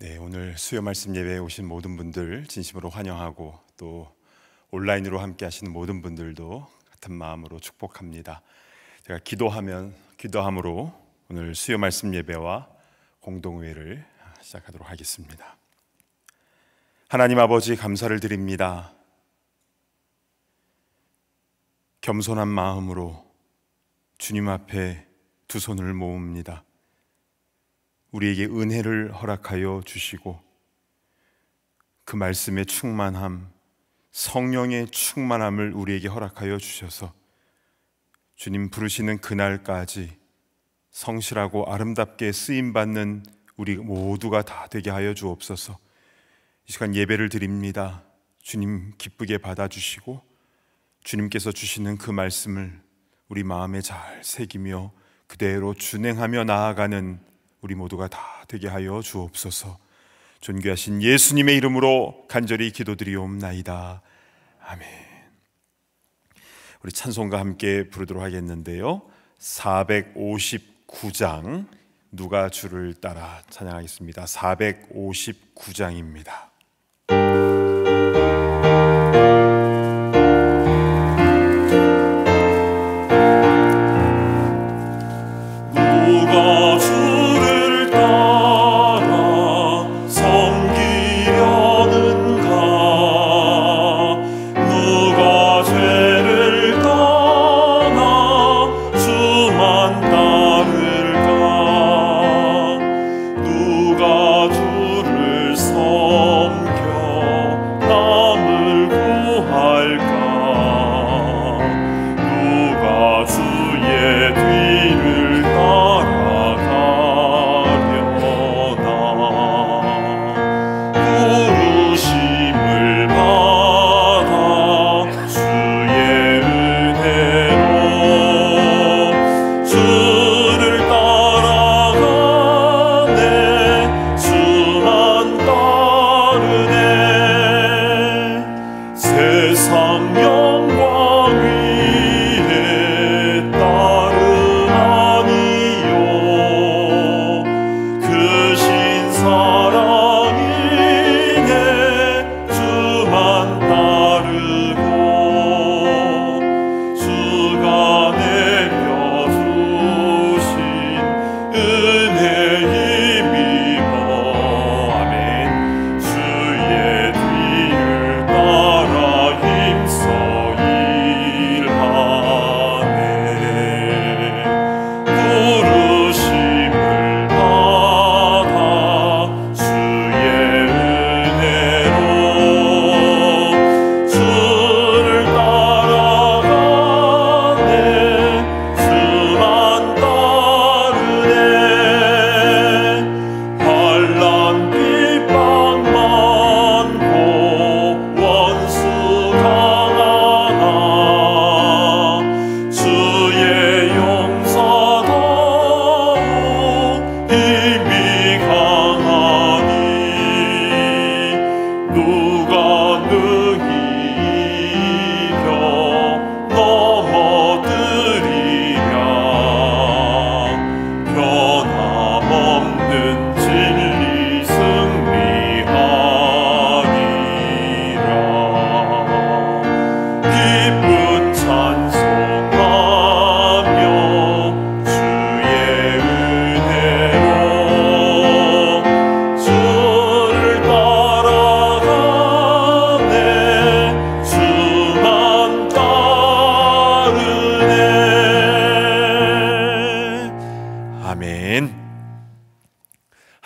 네, 오늘 수요 말씀 예배에 오신 모든 분들 진심으로 환영하고 또 온라인으로 함께 하시는 모든 분들도 같은 마음으로 축복합니다. 제가 기도함으로 오늘 수요 말씀 예배와 공동회를 시작하도록 하겠습니다. 하나님 아버지, 감사를 드립니다. 겸손한 마음으로 주님 앞에 두 손을 모읍니다. 우리에게 은혜를 허락하여 주시고 그 말씀의 충만함, 성령의 충만함을 우리에게 허락하여 주셔서 주님 부르시는 그날까지 성실하고 아름답게 쓰임받는 우리 모두가 다 되게 하여 주옵소서. 이 시간 예배를 드립니다. 주님 기쁘게 받아주시고 주님께서 주시는 그 말씀을 우리 마음에 잘 새기며 그대로 준행하며 나아가는 우리 모두가 다 되게 하여 주옵소서. 존귀하신 예수님의 이름으로 간절히 기도드리옵나이다. 아멘. 우리 찬송과 함께 부르도록 하겠는데요, 459장 누가 주를 따라 찬양하겠습니다. 459장입니다.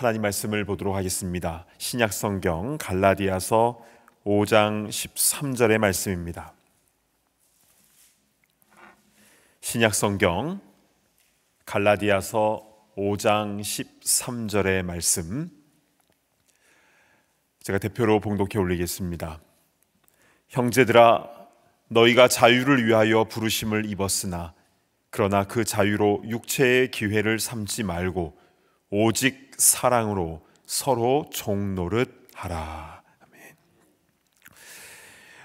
하나님 말씀을 보도록 하겠습니다. 신약 성경 갈라디아서 5장 13절의 말씀입니다. 신약 성경 갈라디아서 5장 13절의 말씀, 제가 대표로 봉독해 올리겠습니다. 형제들아, 너희가 자유를 위하여 부르심을 입었으나 그러나 그 자유로 육체의 기회를 삼지 말고 오직 사랑으로 서로 종노릇하라. 아멘.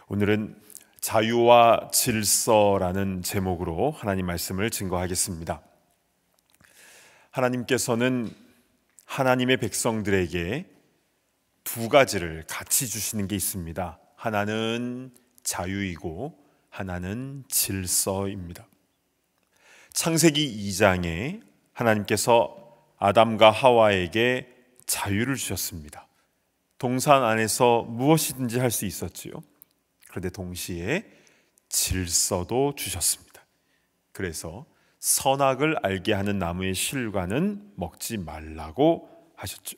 오늘은 자유와 질서라는 제목으로 하나님 말씀을 증거하겠습니다. 하나님께서는 하나님의 백성들에게 두 가지를 같이 주시는 게 있습니다. 하나는 자유이고 하나는 질서입니다. 창세기 2장에 하나님께서 아담과 하와에게 자유를 주셨습니다. 동산 안에서 무엇이든지 할 수 있었지요. 그런데 동시에 질서도 주셨습니다. 그래서 선악을 알게 하는 나무의 실과는 먹지 말라고 하셨죠.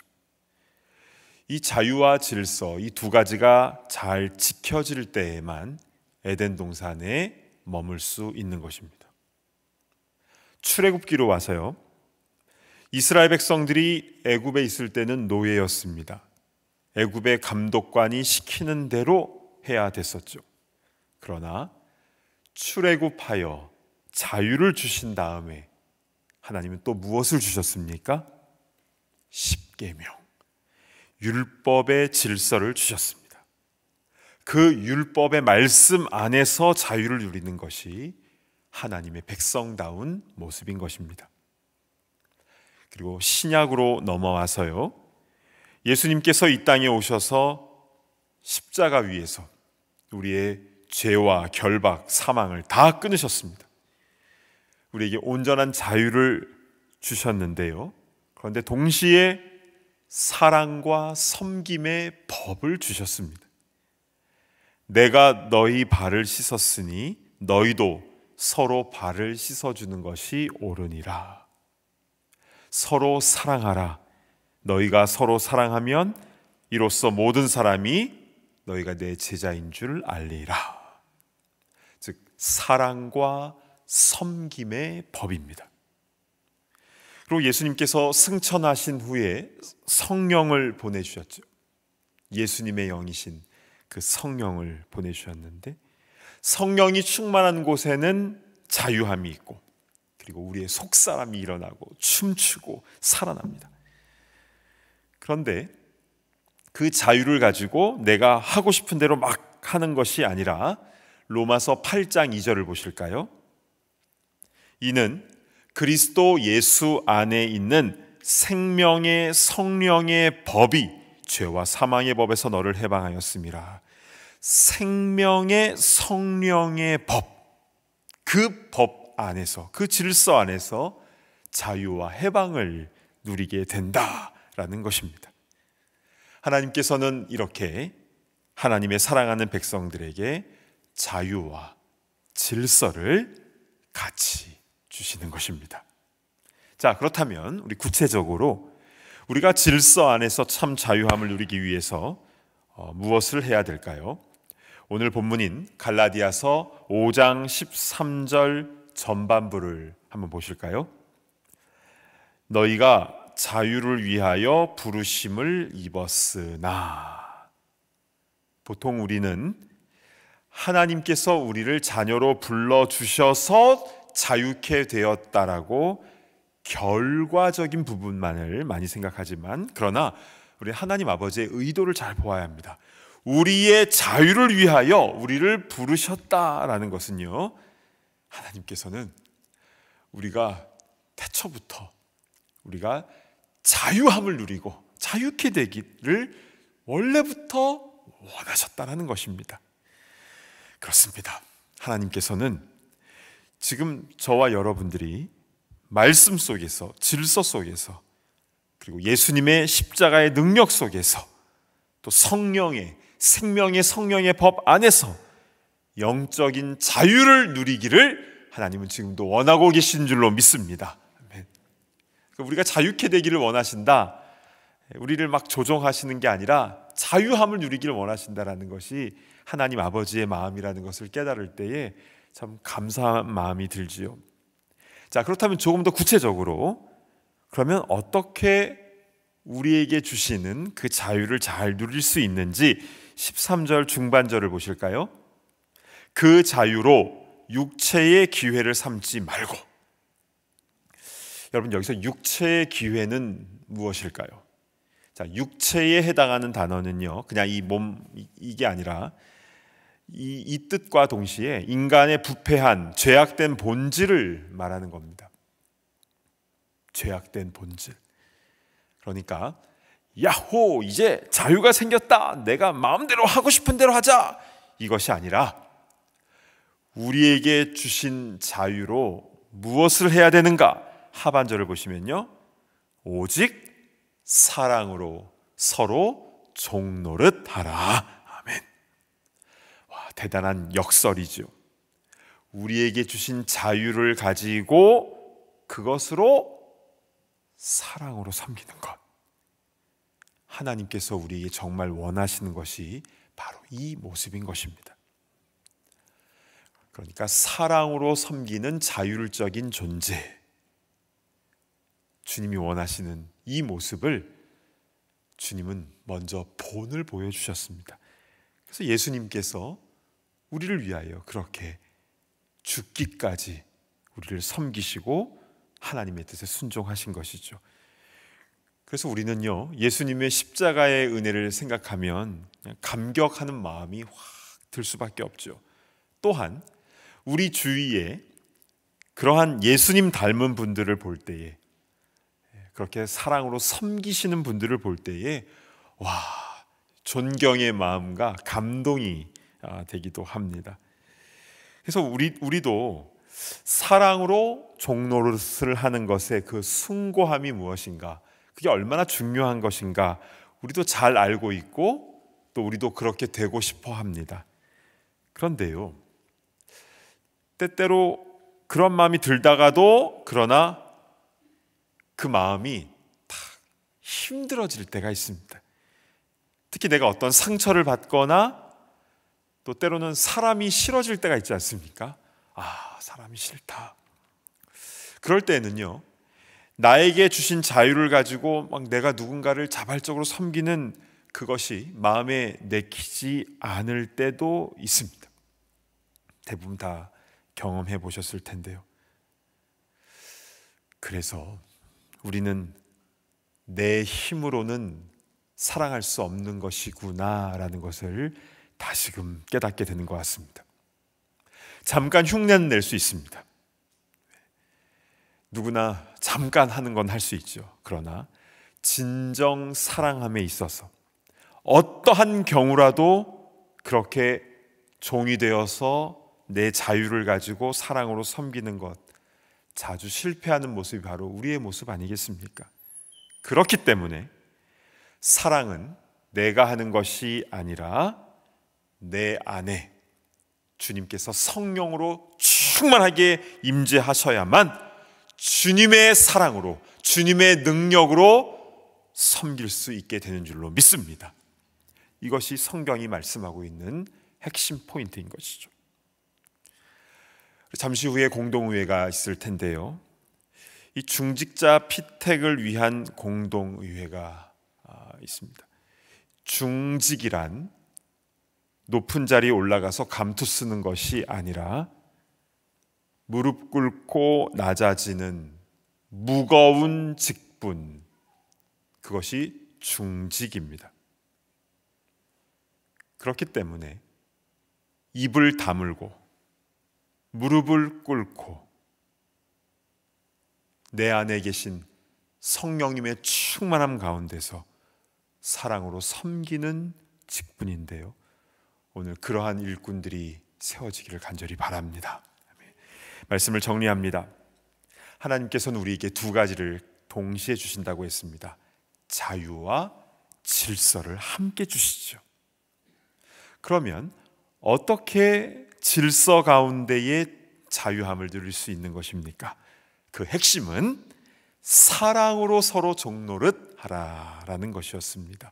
이 자유와 질서, 이 두 가지가 잘 지켜질 때에만 에덴 동산에 머물 수 있는 것입니다. 출애굽기로 와서요, 이스라엘 백성들이 애굽에 있을 때는 노예였습니다. 애굽의 감독관이 시키는 대로 해야 됐었죠. 그러나 출애굽하여 자유를 주신 다음에 하나님은 또 무엇을 주셨습니까? 십계명, 율법의 질서를 주셨습니다. 그 율법의 말씀 안에서 자유를 누리는 것이 하나님의 백성다운 모습인 것입니다. 그리고 신약으로 넘어와서요, 예수님께서 이 땅에 오셔서 십자가 위에서 우리의 죄와 결박, 사망을 다 끊으셨습니다. 우리에게 온전한 자유를 주셨는데요, 그런데 동시에 사랑과 섬김의 법을 주셨습니다. 내가 너희 발을 씻었으니 너희도 서로 발을 씻어주는 것이 옳으니라. 서로 사랑하라. 너희가 서로 사랑하면 이로써 모든 사람이 너희가 내 제자인 줄 알리라. 즉 사랑과 섬김의 법입니다. 그리고 예수님께서 승천하신 후에 성령을 보내주셨죠. 예수님의 영이신 그 성령을 보내주셨는데, 성령이 충만한 곳에는 자유함이 있고, 그리고 우리의 속사람이 일어나고 춤추고 살아납니다. 그런데 그 자유를 가지고 내가 하고 싶은 대로 막 하는 것이 아니라, 로마서 8장 2절을 보실까요? 이는 그리스도 예수 안에 있는 생명의 성령의 법이 죄와 사망의 법에서 너를 해방하였음이라. 생명의 성령의 법, 그 법 안에서, 그 질서 안에서 자유와 해방을 누리게 된다라는 것입니다. 하나님께서는 이렇게 하나님의 사랑하는 백성들에게 자유와 질서를 같이 주시는 것입니다. 자, 그렇다면 우리 구체적으로 우리가 질서 안에서 참 자유함을 누리기 위해서 무엇을 해야 될까요? 오늘 본문인 갈라디아서 5장 13절 전반부를 한번 보실까요? 너희가 자유를 위하여 부르심을 입었으나. 보통 우리는 하나님께서 우리를 자녀로 불러주셔서 자유케 되었다라고 결과적인 부분만을 많이 생각하지만, 그러나 우리 하나님 아버지의 의도를 잘 보아야 합니다. 우리의 자유를 위하여 우리를 부르셨다라는 것은요, 하나님께서는 우리가 태초부터 우리가 자유함을 누리고 자유케 되기를 원래부터 원하셨다는 것입니다. 그렇습니다. 하나님께서는 지금 저와 여러분들이 말씀 속에서, 질서 속에서, 그리고 예수님의 십자가의 능력 속에서, 또 성령의, 생명의 성령의 법 안에서 영적인 자유를 누리기를 하나님은 지금도 원하고 계신 줄로 믿습니다. 아멘. 우리가 자유케 되기를 원하신다, 우리를 막 조종하시는 게 아니라 자유함을 누리기를 원하신다라는 것이 하나님 아버지의 마음이라는 것을 깨달을 때에 참 감사한 마음이 들지요. 자, 그렇다면 조금 더 구체적으로, 그러면 어떻게 우리에게 주시는 그 자유를 잘 누릴 수 있는지 13절 중반절을 보실까요? 그 자유로 육체의 기회를 삼지 말고. 여러분, 여기서 육체의 기회는 무엇일까요? 자, 육체에 해당하는 단어는요, 그냥 이 몸, 이게 아니라 이 뜻과 동시에 인간의 부패한 죄악된 본질을 말하는 겁니다. 죄악된 본질. 그러니까 야호, 이제 자유가 생겼다, 내가 마음대로 하고 싶은 대로 하자, 이것이 아니라 우리에게 주신 자유로 무엇을 해야 되는가? 하반절을 보시면요, 오직 사랑으로 서로 종노릇하라. 아멘. 와, 대단한 역설이죠. 우리에게 주신 자유를 가지고 그것으로 사랑으로 섬기는 것. 하나님께서 우리에게 정말 원하시는 것이 바로 이 모습인 것입니다. 그러니까 사랑으로 섬기는 자율적인 존재, 주님이 원하시는 이 모습을 주님은 먼저 본을 보여주셨습니다. 그래서 예수님께서 우리를 위하여 그렇게 죽기까지 우리를 섬기시고 하나님의 뜻에 순종하신 것이죠. 그래서 우리는요, 예수님의 십자가의 은혜를 생각하면 그냥 감격하는 마음이 확 들 수밖에 없죠. 또한 우리 주위에 그러한 예수님 닮은 분들을 볼 때에, 그렇게 사랑으로 섬기시는 분들을 볼 때에 와, 존경의 마음과 감동이 되기도 합니다. 그래서 우리도 사랑으로 종노릇을 하는 것의 그 숭고함이 무엇인가, 그게 얼마나 중요한 것인가 우리도 잘 알고 있고 또 우리도 그렇게 되고 싶어 합니다. 그런데요, 때때로 그런 마음이 들다가도 그러나 그 마음이 다 힘들어질 때가 있습니다. 특히 내가 어떤 상처를 받거나 또 때로는 사람이 싫어질 때가 있지 않습니까? 아, 사람이 싫다. 그럴 때는요, 나에게 주신 자유를 가지고 막 내가 누군가를 자발적으로 섬기는 그것이 마음에 내키지 않을 때도 있습니다. 대부분 다 경험해 보셨을 텐데요. 그래서 우리는 내 힘으로는 사랑할 수 없는 것이구나라는 것을 다시금 깨닫게 되는 것 같습니다. 잠깐 흉내는 낼 수 있습니다. 누구나 잠깐 하는 건 할 수 있죠. 그러나 진정 사랑함에 있어서 어떠한 경우라도 그렇게 종이 되어서 내 자유를 가지고 사랑으로 섬기는 것, 자주 실패하는 모습이 바로 우리의 모습 아니겠습니까? 그렇기 때문에 사랑은 내가 하는 것이 아니라 내 안에 주님께서 성령으로 충만하게 임재하셔야만 주님의 사랑으로, 주님의 능력으로 섬길 수 있게 되는 줄로 믿습니다. 이것이 성경이 말씀하고 있는 핵심 포인트인 것이죠. 잠시 후에 공동의회가 있을 텐데요, 이 중직자 피택을 위한 공동의회가 있습니다. 중직이란 높은 자리에 올라가서 감투 쓰는 것이 아니라 무릎 꿇고 낮아지는 무거운 직분, 그것이 중직입니다. 그렇기 때문에 입을 다물고 무릎을 꿇고 내 안에 계신 성령님의 충만함 가운데서 사랑으로 섬기는 직분인데요, 오늘 그러한 일꾼들이 세워지기를 간절히 바랍니다. 말씀을 정리합니다. 하나님께서는 우리에게 두 가지를 동시에 주신다고 했습니다. 자유와 질서를 함께 주시죠. 그러면 어떻게 질서 가운데에 자유함을 누릴 수 있는 것입니까? 그 핵심은 사랑으로 서로 종노릇 하라라는 것이었습니다.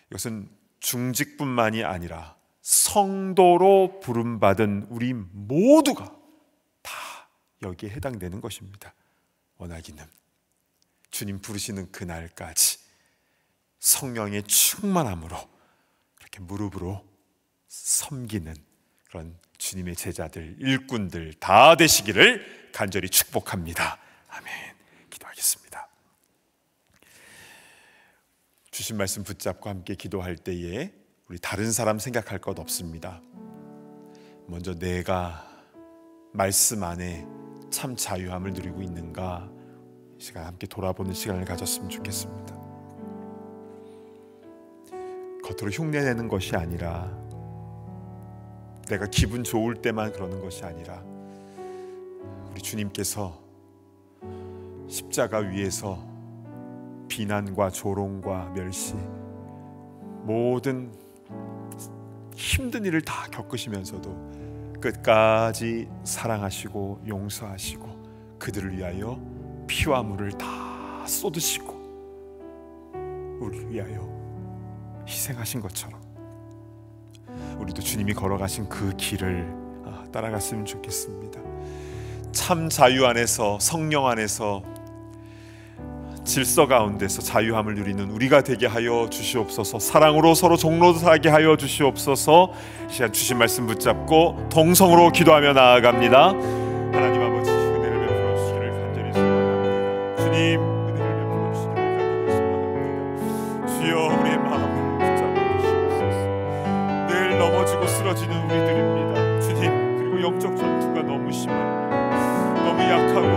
이것은 중직뿐만이 아니라 성도로 부름받은 우리 모두가 다 여기에 해당되는 것입니다. 원하기는 주님 부르시는 그날까지 성령의 충만함으로 이렇게 무릎으로 섬기는 그런 주님의 제자들, 일꾼들 다 되시기를 간절히 축복합니다. 아멘. 기도하겠습니다. 주신 말씀 붙잡고 함께 기도할 때에 우리 다른 사람 생각할 것 없습니다. 먼저 내가 말씀 안에 참 자유함을 누리고 있는가, 이 시간 함께 돌아보는 시간을 가졌으면 좋겠습니다. 겉으로 흉내내는 것이 아니라, 내가 기분 좋을 때만 그러는 것이 아니라, 우리 주님께서 십자가 위에서 비난과 조롱과 멸시, 모든 힘든 일을 다 겪으시면서도 끝까지 사랑하시고 용서하시고 그들을 위하여 피와 물을 다 쏟으시고 우리를 위하여 희생하신 것처럼 우리도 주님이 걸어가신 그 길을 따라갔으면 좋겠습니다. 참 자유 안에서, 성령 안에서, 질서 가운데서 자유함을 누리는 우리가 되게 하여 주시옵소서. 사랑으로 서로 종로하게 하여 주시옵소서. 이 시간 주신 말씀 붙잡고 동성으로 기도하며 나아갑니다. 하나님 아버지, 은혜를 베풀어 주시기를 간절히 소망합니다. 주님, 은혜를 베풀어 주시기를 간절히 소망합니다. 주여, 우리의 마음을 붙잡아 주시옵소서. 늘 넘어지고 쓰러지는 우리들입니다. 주님, 그리고 영적 전투가 너무 심합니다. 너무 약하고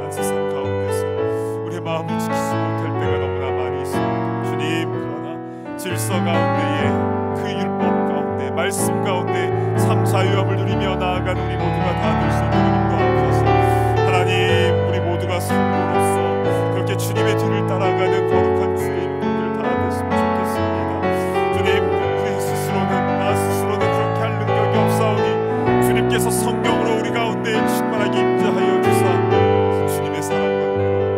한 세상 가운데서 우리의 마음을 지키지 못할 때가 너무나 많이 있습니다. 주님, 그러나 질서 가운데에, 그 율법 가운데, 말씀 가운데 참 자유함을 누리며 나아가는 우리 모두가 다 될 수 있도록 인도하옵소서. 하나님, 우리 모두가 성도로서 그렇게 주님의 뒤를 따라가는 거룩한 주의 일꾼들 다 됐으면 좋겠습니다. 주님, 우리 스스로는, 나 스스로는 그렇게 할 능력이 없사오니 주님께서 성령으로 우리 가운데 충만하게 임재하여 주사 주님의 사랑과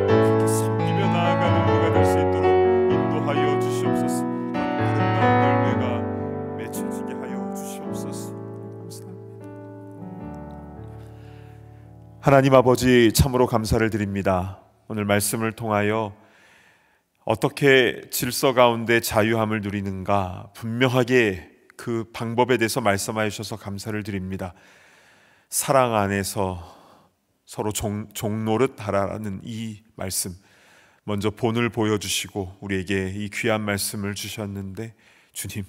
그렇게 섬기며 나아가는 우리가 될 수 있도록 인도하여 주시옵소서. 아름다운 열매가 맺혀지게 하여 주시옵소서. 감사합니다. 하나님 아버지, 참으로 감사를 드립니다. 오늘 말씀을 통하여 어떻게 질서 가운데 자유함을 누리는가 분명하게 그 방법에 대해서 말씀하여 주셔서 감사를 드립니다. 사랑 안에서 서로 종노릇 하라는 이 말씀, 먼저 본을 보여주시고 우리에게 이 귀한 말씀을 주셨는데, 주님,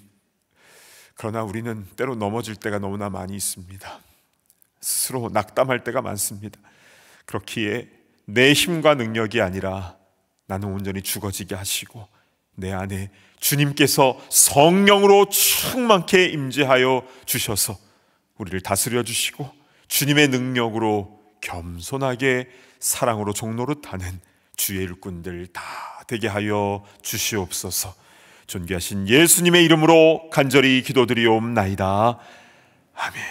그러나 우리는 때로 넘어질 때가 너무나 많이 있습니다. 스스로 낙담할 때가 많습니다. 그렇기에 내 힘과 능력이 아니라 나는 온전히 죽어지게 하시고 내 안에 주님께서 성령으로 충만케 임재하여 주셔서 우리를 다스려 주시고 주님의 능력으로 겸손하게 사랑으로 종노릇하는 주의 일꾼들 다 되게 하여 주시옵소서. 존귀하신 예수님의 이름으로 간절히 기도드리옵나이다. 아멘.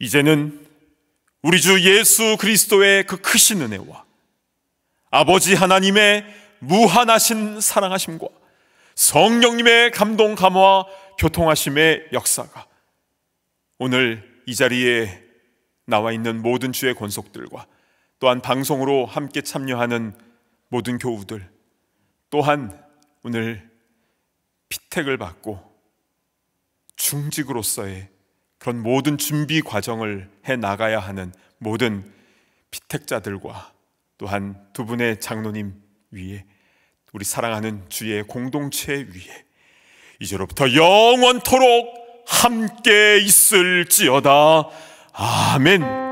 이제는 우리 주 예수 그리스도의 그 크신 은혜와 아버지 하나님의 무한하신 사랑하심과 성령님의 감동 감화 교통하심의 역사가 오늘 이 자리에 나와 있는 모든 주의 권속들과 또한 방송으로 함께 참여하는 모든 교우들, 또한 오늘 피택을 받고 중직으로서의 그런 모든 준비 과정을 해 나가야 하는 모든 피택자들과 또한 두 분의 장로님 위에, 우리 사랑하는 주의 공동체 위에 이제로부터 영원토록 함께 있을지어다. 아멘.